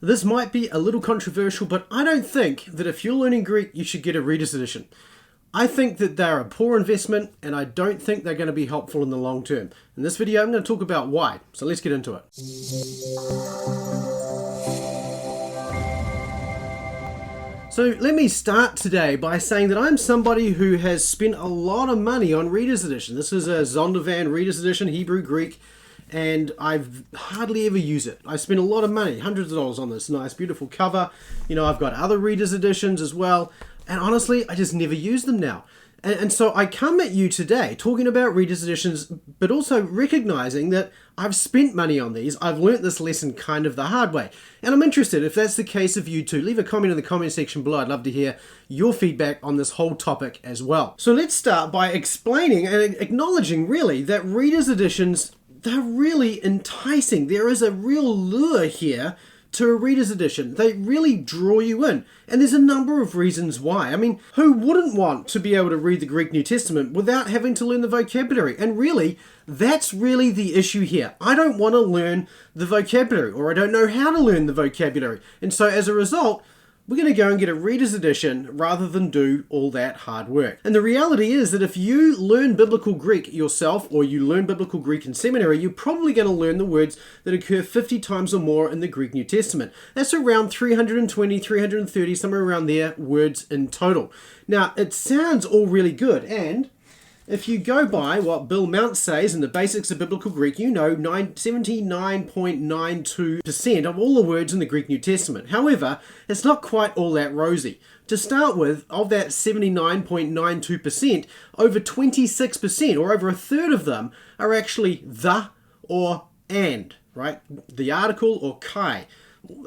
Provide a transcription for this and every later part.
This might be a little controversial, but I don't think that if you're learning Greek, you should get a reader's edition. I think that they're a poor investment, and I don't think they're going to be helpful in the long term. In this video, I'm going to talk about why. So let's get into it. So let me start today by saying that I'm somebody who has spent a lot of money on Reader's Edition. This is a Zondervan Reader's Edition, Hebrew Greek, and I've hardly ever used it. I spent a lot of money, hundreds of dollars on this nice, beautiful cover. You know, I've got other Reader's Editions as well, and honestly, I just never use them now. And so I come at you today talking about Reader's Editions, but also recognizing that I've spent money on these. I've learnt this lesson kind of the hard way. And I'm interested, if that's the case of you too, leave a comment in the comment section below. I'd love to hear your feedback on this whole topic as well. So let's start by explaining and acknowledging really that Reader's Editions, they're really enticing. There is a real lure here to a Reader's Edition. They really draw you in. And there's a number of reasons why. I mean, who wouldn't want to be able to read the Greek New Testament without having to learn the vocabulary? And really, that's really the issue here. I don't want to learn the vocabulary, or I don't know how to learn the vocabulary. And so as a result, we're going to go and get a Reader's Edition rather than do all that hard work. And the reality is that if you learn Biblical Greek yourself, or you learn Biblical Greek in seminary, you're probably going to learn the words that occur 50 times or more in the Greek New Testament. That's around 320, 330, somewhere around there, words in total. Now, it sounds all really good, and if you go by what Bill Mount says in the Basics of Biblical Greek, you know 79.92% of all the words in the Greek New Testament. However, it's not quite all that rosy. To start with, of that 79.92%, over 26%, or over a third of them, are actually the or and, right? The article or kai.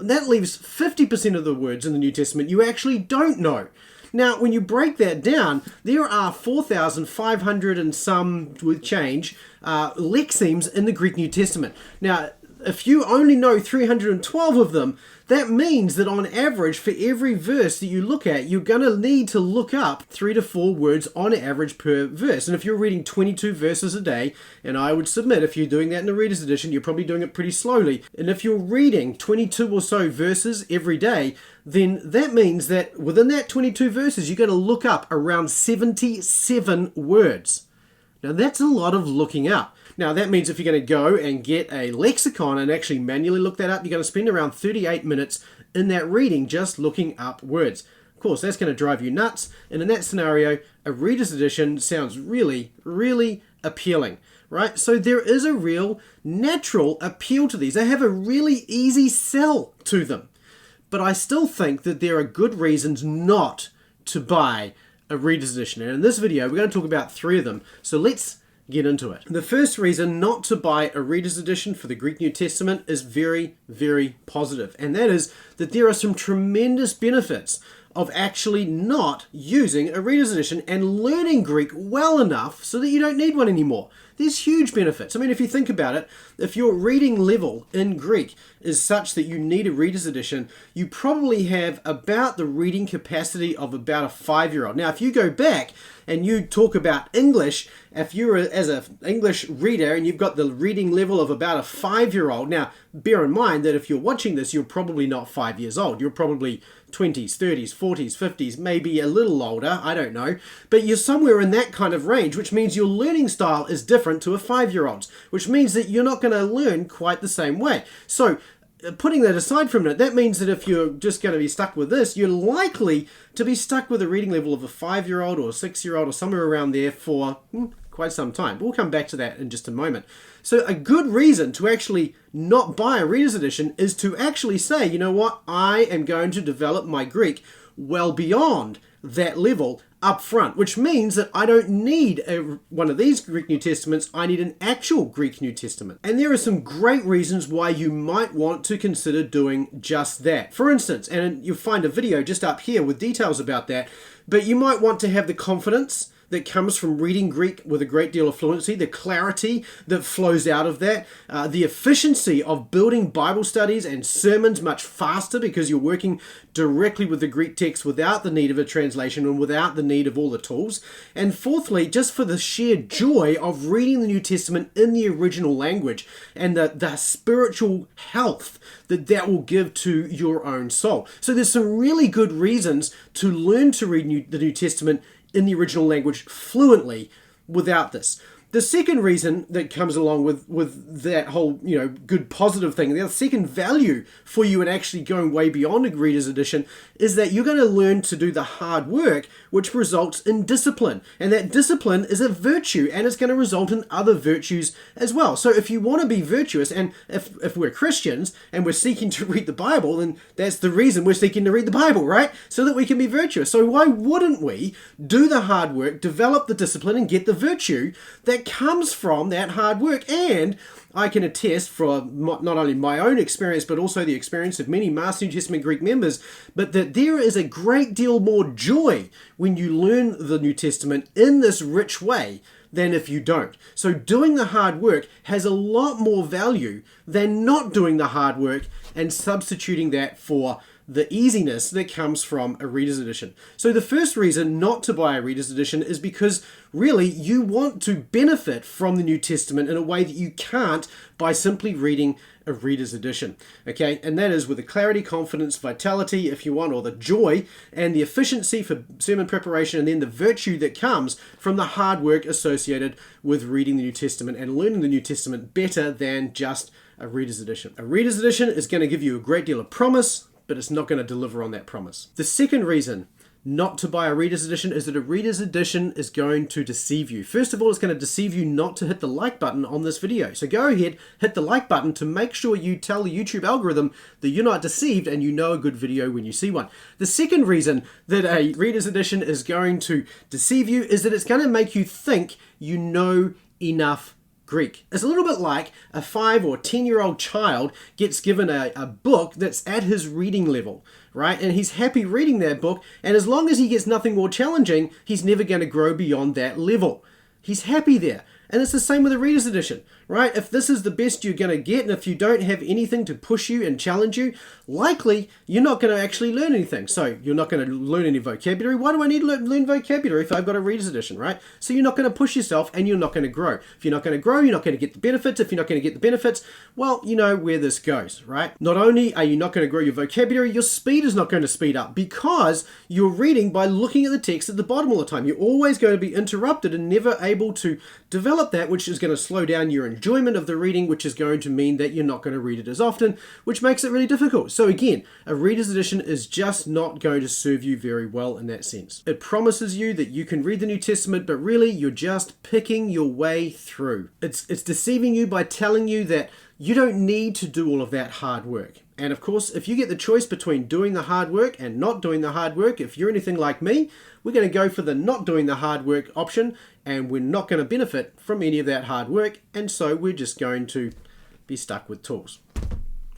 That leaves 50% of the words in the New Testament you actually don't know. Now, when you break that down, there are 4,500 and some with change lexemes in the Greek New Testament. Now, if you only know 312 of them, that means that on average, for every verse that you look at, you're going to need to look up 3 to 4 words on average per verse. And if you're reading 22 verses a day, and I would submit if you're doing that in the Reader's Edition, you're probably doing it pretty slowly. And if you're reading 22 or so verses every day, then that means that within that 22 verses, you're going to look up around 77 words. Now, that's a lot of looking up. Now, that means if you're going to go and get a lexicon and actually manually look that up, you're going to spend around 38 minutes in that reading just looking up words. Of course, that's going to drive you nuts. And in that scenario, a Reader's Edition sounds really, really appealing, right? So there is a real natural appeal to these. They have a really easy sell to them. But I still think that there are good reasons not to buy a Reader's Edition. And in this video, we're going to talk about 3 of them. So let's get into it. The first reason not to buy a Reader's Edition for the Greek New Testament is very, very positive. And that is that there are some tremendous benefits of actually not using a Reader's Edition and learning Greek well enough so that you don't need one anymore. There's huge benefits. I mean, if you think about it, if your reading level in Greek is such that you need a Reader's Edition, you probably have about the reading capacity of about a 5-year-old. Now, if you go back and you talk about English, if you're as an English reader and you've got the reading level of about a 5-year-old, now bear in mind that if you're watching this, you're probably not 5 years old. You're probably 20s, 30s, 40s, 50s, maybe a little older, I don't know. But you're somewhere in that kind of range, which means your learning style is different to a 5-year-old's, which means that you're not going to learn quite the same way. So, putting that aside for a minute, that means that if you're just going to be stuck with this, you're likely to be stuck with a reading level of a 5-year-old or a 6-year-old or somewhere around there for quite some time. We'll come back to that in just a moment. So a good reason to actually not buy a Reader's Edition is to actually say, you know what, I am going to develop my Greek well beyond that level up front, which means that I don't need one of these Greek New Testaments, I need an actual Greek New Testament. And there are some great reasons why you might want to consider doing just that. For instance, and you'll find a video just up here with details about that, but you might want to have the confidence that comes from reading Greek with a great deal of fluency, the clarity that flows out of that, the efficiency of building Bible studies and sermons much faster because you're working directly with the Greek text without the need of a translation and without the need of all the tools. And fourthly, just for the sheer joy of reading the New Testament in the original language and the spiritual health that will give to your own soul. So there's some really good reasons to learn to read the New Testament in the original language fluently without this. The second reason that comes along with that whole, good positive thing, the second value for you in actually going way beyond a Reader's Edition is that you're going to learn to do the hard work, which results in discipline. And that discipline is a virtue, and it's going to result in other virtues as well. So if you want to be virtuous, and if we're Christians and we're seeking to read the Bible, then that's the reason we're seeking to read the Bible, right? So that we can be virtuous. So why wouldn't we do the hard work, develop the discipline, and get the virtue that comes from that hard work? And I can attest from not only my own experience, but also the experience of many Master New Testament Greek members, but that there is a great deal more joy when you learn the New Testament in this rich way than if you don't. So doing the hard work has a lot more value than not doing the hard work and substituting that for the easiness that comes from a Reader's Edition. So the first reason not to buy a Reader's Edition is because really you want to benefit from the New Testament in a way that you can't by simply reading a Reader's Edition. Okay, and that is with the clarity, confidence, vitality, if you want, or the joy and the efficiency for sermon preparation, and then the virtue that comes from the hard work associated with reading the New Testament and learning the New Testament better than just a Reader's Edition. A Reader's Edition is going to give you a great deal of promise, but it's not going to deliver on that promise. The second reason not to buy a Reader's Edition is that a Reader's Edition is going to deceive you. First of all, it's going to deceive you not to hit the like button on this video. So go ahead, hit the like button to make sure you tell the YouTube algorithm that you're not deceived and you know a good video when you see one. The second reason that a Reader's Edition is going to deceive you is that it's going to make you think you know enough Greek. It's a little bit like a 5 or 10-year-old child gets given a book that's at his reading level, right? And he's happy reading that book, and as long as he gets nothing more challenging, he's never going to grow beyond that level. He's happy there. And it's the same with a Reader's Edition, right? If this is the best you're going to get, and if you don't have anything to push you and challenge you, likely you're not going to actually learn anything. So you're not going to learn any vocabulary. Why do I need to learn vocabulary if I've got a Reader's Edition, right? So you're not going to push yourself, and you're not going to grow. If you're not going to grow, you're not going to get the benefits. If you're not going to get the benefits, well, you know where this goes, right? Not only are you not going to grow your vocabulary, your speed is not going to speed up because you're reading by looking at the text at the bottom all the time. You're always going to be interrupted and never able to develop that, which is going to slow down your enjoyment of the reading, which is going to mean that you're not going to read it as often, which makes it really difficult. So again, a Reader's Edition is just not going to serve you very well in that sense. It promises you that you can read the New Testament, but really you're just picking your way through. It's deceiving you by telling you that you don't need to do all of that hard work. And of course, if you get the choice between doing the hard work and not doing the hard work, if you're anything like me, we're going to go for the not doing the hard work option, and we're not going to benefit from any of that hard work, and so we're just going to be stuck with tools.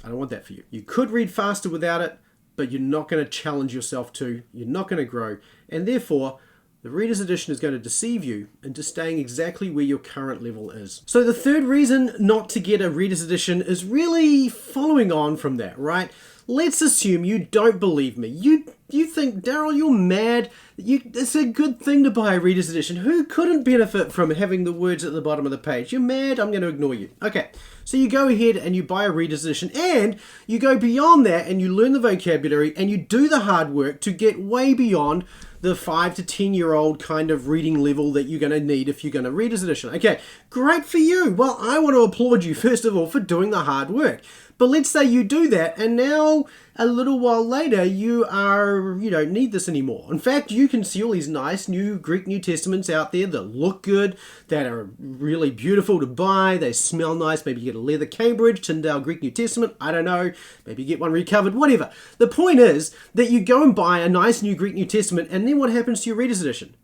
I don't want that for you. You could read faster without it, but you're not going to challenge yourself to, you're not going to grow, and therefore the Reader's Edition is going to deceive you into staying exactly where your current level is. So the third reason not to get a Reader's Edition is really following on from that, right? Let's assume you don't believe me. You think, Daryl, you're mad. It's a good thing to buy a Reader's Edition. Who couldn't benefit from having the words at the bottom of the page? You're mad, I'm going to ignore you. Okay, so you go ahead and you buy a Reader's Edition, and you go beyond that and you learn the vocabulary and you do the hard work to get way beyond the 5 to 10-year-old kind of reading level that you're going to need if you're going to Reader's Edition. Okay, great for you. Well, I want to applaud you, first of all, for doing the hard work. But let's say you do that, and now a little while later you don't need this anymore. In fact, you can see all these nice new Greek New Testaments out there that look good, that are really beautiful to buy, they smell nice. Maybe you get a leather Cambridge, Tyndale Greek New Testament, I don't know, maybe you get one recovered, whatever. The point is that you go and buy a nice new Greek New Testament, and then what happens to your Reader's Edition?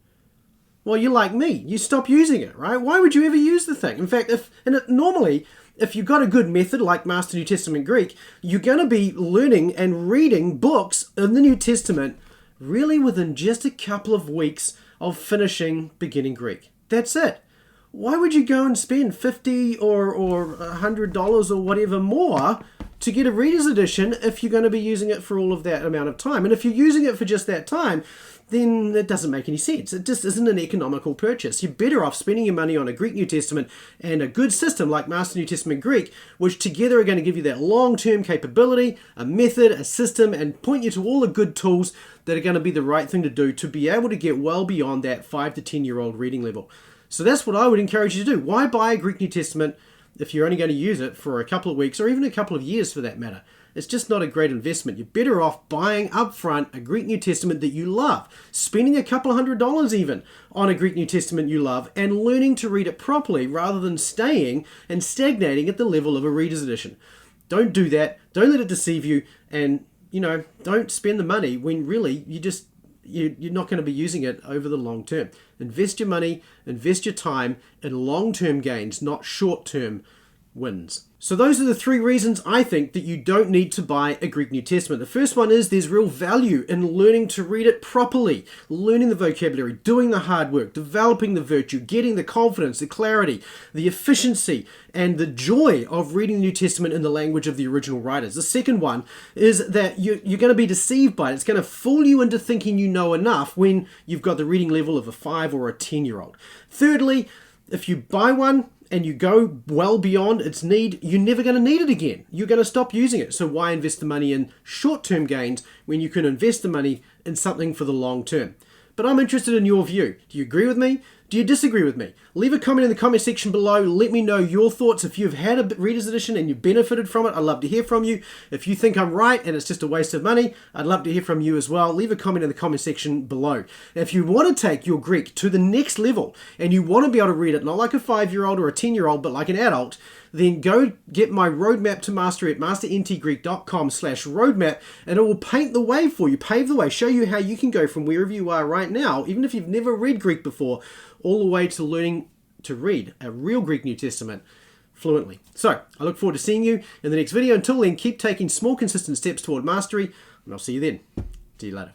Well, you're like me, you stop using it, right? Why would you ever use the thing? In fact, normally, if you've got a good method like Master New Testament Greek, you're going to be learning and reading books in the New Testament really within just a couple of weeks of finishing beginning Greek. That's it. Why would you go and spend $50 or $100 or whatever more to get a reader's edition if you're going to be using it for all of that amount of time? And if you're using it for just that time, then it doesn't make any sense. It just isn't an economical purchase. You're better off spending your money on a Greek New Testament and a good system like Master New Testament Greek, which together are going to give you that long-term capability, a method, a system, and point you to all the good tools that are going to be the right thing to do to be able to get well beyond that 5 to 10-year-old reading level. So that's what I would encourage you to do. Why buy a Greek New Testament if you're only going to use it for a couple of weeks or even a couple of years for that matter? It's just not a great investment. You're better off buying upfront a Greek New Testament that you love, spending a couple of $100 even on a Greek New Testament you love, and learning to read it properly rather than staying and stagnating at the level of a reader's edition. Don't do that. Don't let it deceive you, and don't spend the money when really you're not going to be using it over the long term. Invest your money, invest your time in long-term gains, not short-term wins. So those are the 3 reasons I think that you don't need to buy a Greek New Testament. The first one is there's real value in learning to read it properly, learning the vocabulary, doing the hard work, developing the virtue, getting the confidence, the clarity, the efficiency, and the joy of reading the New Testament in the language of the original writers. The second one is that you're going to be deceived by it. It's going to fool you into thinking you know enough when you've got the reading level of a 5 or a 10-year-old. Thirdly, if you buy one and you go well beyond its need, you're never going to need it again. You're going to stop using it. So why invest the money in short-term gains when you can invest the money in something for the long term? But I'm interested in your view. Do you agree with me? Do you disagree with me? Leave a comment in the comment section below. Let me know your thoughts. If you've had a reader's edition and you benefited from it, I'd love to hear from you. If you think I'm right and it's just a waste of money, I'd love to hear from you as well. Leave a comment in the comment section below. If you want to take your Greek to the next level and you want to be able to read it, not like a 5-year-old or a 10-year-old, but like an adult, then go get my roadmap to mastery at masterntgreek.com/roadmap, and it will paint the way for you, pave the way, show you how you can go from wherever you are right now, even if you've never read Greek before, all the way to learning to read a real Greek New Testament fluently. So, I look forward to seeing you in the next video. Until then, keep taking small, consistent steps toward mastery, and I'll see you then. See you later.